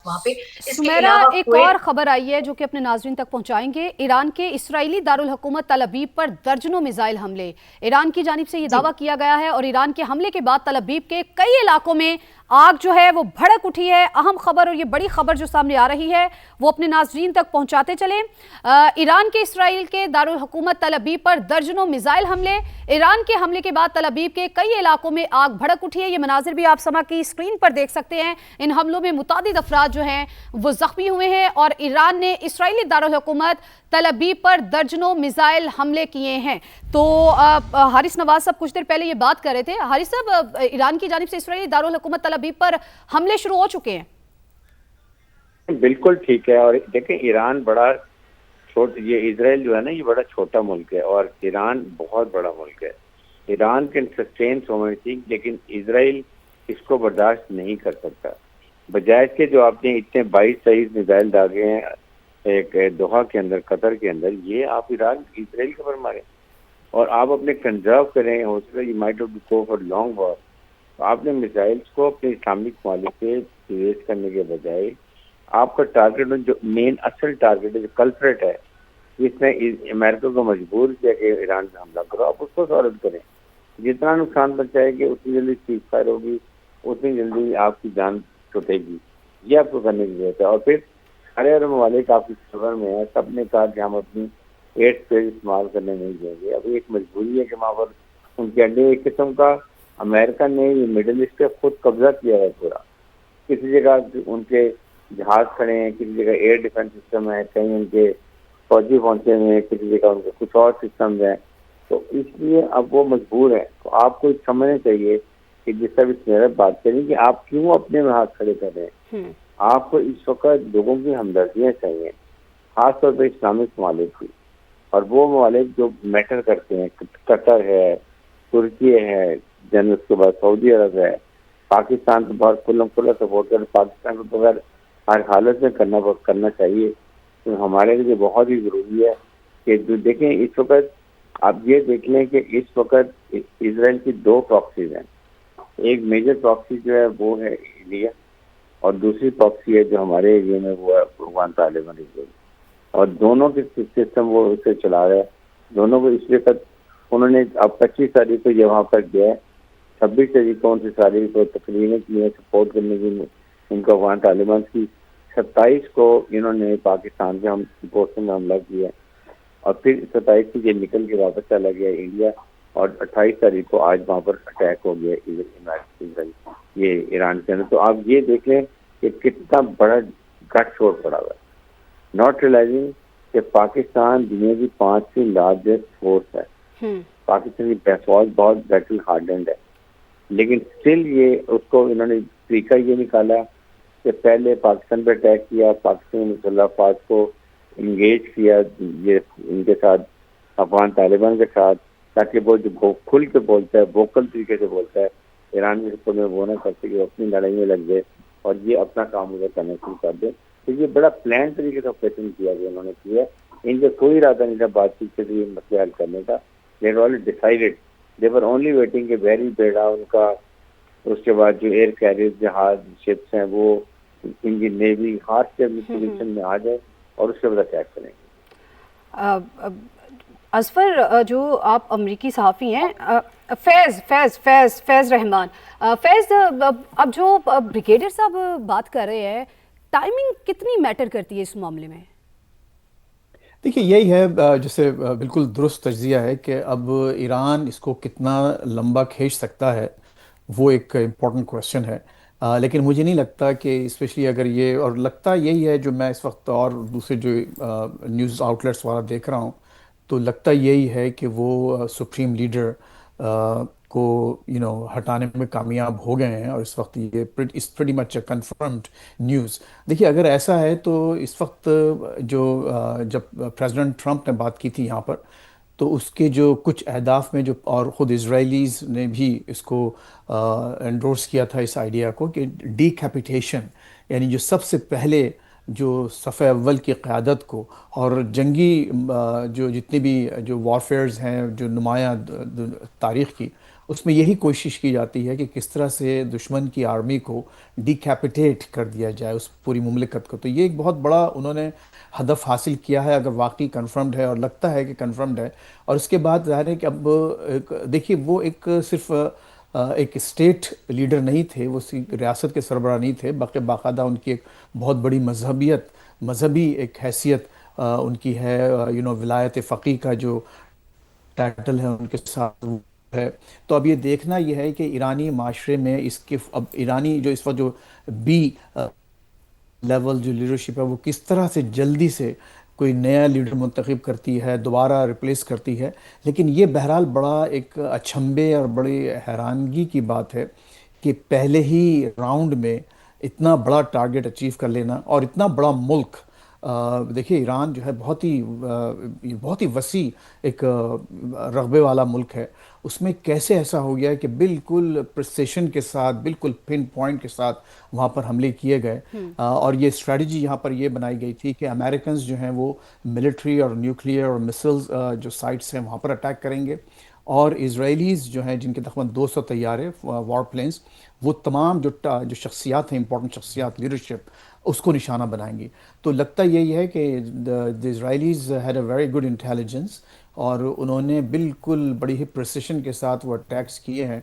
वहाँ पे। इसके सुमेरा, अलावा एक और कुवैत। खबर आई है जो कि अपने नाजरीन तक पहुंचाएंगे। ईरान के इसराइली दारुल हुकूमत तल अवीव पर दर्जनों मिसाइल हमले। ईरान की जानिब से ये जी। दावा किया गया है और ईरान के हमले के बाद तल अवीव के कई इलाकों में आग जो है वो भड़क उठी है। अहम खबर और ये बड़ी खबर जो सामने आ रही है वो अपने नाजरीन तक पहुंचाते चले। ईरान के इसराइल के दारुल हुकूमत तल अवीव पर दर्जनों मिसाइल हमले। ईरान के हमले के बाद तल अवीव के कई इलाकों में आग भड़क उठी है। ये मनाजिर भी आप समा की स्क्रीन पर देख सकते हैं। इन हमलों में मुतादिद अफराद जो हैं वो जख्मी हुए हैं और ईरान ने इसराइली दारुल हुकूमत तल अवीव पर दर्जनों मिसाइल हमले किए हैं। तो हारिस नवाज साहब कुछ देर पहले ये बात कर रहे थे। हारिस साहब, ईरान की जानिब से इसराइली दारुल हुकूमत तल अवीव पर हमले शुरू हो चुके हैं। बिल्कुल ठीक है। और देखें, ईरान बड़ा ये इजराइल जो है ना, ये बड़ा छोटा मुल्क है और ईरान बहुत बड़ा मुल्क है। Iran can sustain so many thing, लेकिन इजराइल इसको बर्दाश्त नहीं कर सकता। बजाय इसके जो आपने इतने 22-23 मिसाइल दागे हैं एक दोहा के अंदर, कतर के अंदर, ये आप ईरान इजराइल के ऊपर मारें और आप अपने कंजर्व करें। हो सकता है you might have to go for long war. तो आपने मिसाइल्स को अपने इस्लामिक ममालिक पे वेस्ट करने के बजाय आपका टारगेट, जो मेन असल टारगेट है, जो कल्प्रेट है, इसने अमेरिका को मजबूर किया कि ईरान से हमला करो, आप उसको सॉल्व करें। जितना नुकसान पहुंचाएंगे उतनी जल्दी सीज फायर होगी, उतनी जल्दी आपकी जान छुटेगी। ये आपको करने की जरूरत है। और फिर सारे अरब ममालिक आपकी खबर में है, सब ने कहा कि हम अपनी एयर स्पेस इस्तेमाल करने नहीं देंगे। अभी एक मजबूरी है कि वहाँ पर उनके अंडे एक किस्म का अमेरिका ने मिडिल ईस्ट पे खुद कब्जा किया है पूरा। किसी जगह उनके जहाज खड़े हैं, किसी जगह एयर डिफेंस सिस्टम है, कहीं उनके फौजी पहुंचे हुए हैं, किसी जगह उनके कुछ और सिस्टम हैं। तो इसलिए अब वो मजबूर है। तो आपको समझना चाहिए कि जिस तरह मेरा बात करें कि आप क्यों अपने में हाथ खड़े कर रहे हैं। आपको इस वक्त लोगों की हमदर्दियाँ चाहिए, खासतौर पर इस्लामिक ममालिक की, और वो ममालिक जो मैटर करते हैं। कतर है, तुर्की है, जन उसके बाद सऊदी अरब है, पाकिस्तान को बहुत खुला सपोर्ट कर, पाकिस्तान को तो अगर हर हालत में करना चाहिए। तो हमारे लिए बहुत ही जरूरी है कि जो देखें इस वक्त, आप ये देख लें कि इस वक्त इसराइल की 2 प्रॉक्सीज हैं। एक मेजर प्रॉक्सी जो है वो है इंडिया, और दूसरी प्रॉक्सी है जो हमारे एरिया में वो है अफगान तालिबान इसराइल। और दोनों के सिस्टम वो उसे चला रहे हैं। दोनों को इसलिए तक उन्होंने अब 25 तारीख को ये वहाँ पर गया है, 26 तारीख को 29 तारीख को तकरीरें की है सपोर्ट करने की इनको अफगान तालिबान की। 27 को इन्होंने पाकिस्तान के हम पोस्टों में हमला किया और फिर 27 को ये निकल के वापस चला गया इंडिया, और 28 तारीख को आज वहाँ पर अटैक हो गया इजराइल ये ईरान के अंदर। तो आप ये देख लें कि कितना बड़ा गट छोड़ पड़ा हुआ है, नॉट रियलाइजिंग कि पाकिस्तान दुनिया की 5वीं लार्जेस्ट फोर्स है। पाकिस्तान की फौज बहुत बैटल हार्डेंड है, लेकिन स्टिल ये उसको इन्होंने तरीका ये निकाला कि पहले पाकिस्तान पे अटैक किया, पाकिस्तान मुसल्लह फौज को इंगेज किया ये इनके साथ, अफगान तालिबान के साथ, ताकि वो जो खुल के बोलता है, वोकल तरीके से बोलता है, ईरान के ऊपर में वो ना कर सके, अपनी लड़ाई में लग जाए और ये अपना काम उधर करना शुरू कर दे। तो ये बड़ा प्लान तरीके से ऑपरेशन किया गया, उन्होंने किया। इनका कोई इरादा नहीं था बातचीत के लिए मसले हल करने का। They were already decided, they were only waiting के वेरी बेड़ा उनका, उसके बाद जो एयर कैरियर जहाज शिप्स हैं वो इनकी नेवी हाथ से अपनी पोजिशन में आ जाए और उसके बाद अटैक करेंगे। असफर, जो आप अमरीकी सहाफ़ी हैं, फैज़ रहमान, फैज़, अब जो ब्रिगेडियर साहब बात कर रहे हैं, टाइमिंग कितनी मैटर करती है इस मामले में? देखिए, यही है जैसे बिल्कुल दुरुस्त तज्जिया है कि अब ईरान इसको कितना लंबा खींच सकता है, वो एक इम्पोर्टेंट क्वेश्चन है। लेकिन मुझे नहीं लगता कि स्पेशली अगर ये, और लगता यही है जो मैं इस वक्त और दूसरे जो न्यूज़ आउटलेट्स वाला देख रहा हूँ, तो लगता यही है कि वो सुप्रीम लीडर को हटाने में कामयाब हो गए हैं और इस वक्त ये इस प्रीटी मच कंफर्म्ड न्यूज़। देखिए, अगर ऐसा है तो इस वक्त जो जब प्रेसिडेंट ट्रंप ने बात की थी यहाँ पर, तो उसके जो कुछ अहदाफ में जो, और ख़ुद इसराइलीज़ ने भी इसको एंडोर्स किया था इस आइडिया को कि डीकैपिटेशन, यानी जो सबसे पहले जो सफ़े अव्वल की क़यादत को और जंगी जो जितने भी जो वॉरफेयर्स हैं जो नुमाया तारीख़ की, اس میں یہی کوشش کی جاتی ہے کہ کس طرح سے دشمن کی آرمی کو ڈیکیپیٹیٹ کر دیا جائے اس پوری مملکت کو. تو یہ ایک بہت بڑا انہوں نے ہدف حاصل کیا ہے، اگر واقعی کنفرمڈ ہے، اور لگتا ہے کہ کنفرمڈ ہے. اور اس کے بعد ظاہر ہے کہ اب دیکھیے وہ ایک صرف ایک اسٹیٹ لیڈر نہیں تھے، وہ ریاست کے سربراہ نہیں تھے، بلکہ باقاعدہ ان کی ایک بہت بڑی مذہبی ایک حیثیت ان کی ہے. ولایت فقیہ کا جو ٹائٹل ہے ان کے ساتھ وہ ہے. تو اب یہ دیکھنا یہ ہے کہ ایرانی معاشرے میں اس کے اب ایرانی جو اس وقت جو بی لیول جو لیڈرشپ ہے وہ کس طرح سے جلدی سے کوئی نیا لیڈر منتخب کرتی ہے، دوبارہ ریپلیس کرتی ہے. لیکن یہ بہرحال بڑا ایک اچنبے اور بڑی حیرانگی کی بات ہے کہ پہلے ہی راؤنڈ میں اتنا بڑا ٹارگٹ اچیو کر لینا، اور اتنا بڑا ملک. دیکھیے ایران جو ہے بہت ہی وسیع ایک رقبے والا ملک ہے. اس میں کیسے ایسا ہو گیا ہے کہ بالکل پریسیشن کے ساتھ، بالکل پن پوائنٹ کے ساتھ وہاں پر حملے کیے گئے. اور یہ اسٹریٹجی یہاں پر یہ بنائی گئی تھی کہ امریکنز جو ہیں وہ ملٹری اور نیوکلیئر اور مسلز جو سائٹس ہیں وہاں پر اٹیک کریں گے، اور اسرائیلیز جو ہیں جن کے تقریباً 200 طیارے وار پلینز، وہ تمام جو شخصیات ہیں، امپورٹنٹ شخصیات، لیڈرشپ، اس کو نشانہ بنائیں گی. تو لگتا یہی ہے کہ the Israelis had a very good intelligence, اور انہوں نے بالکل بڑی ہی پریسیشن کے ساتھ وہ اٹیکس کیے ہیں.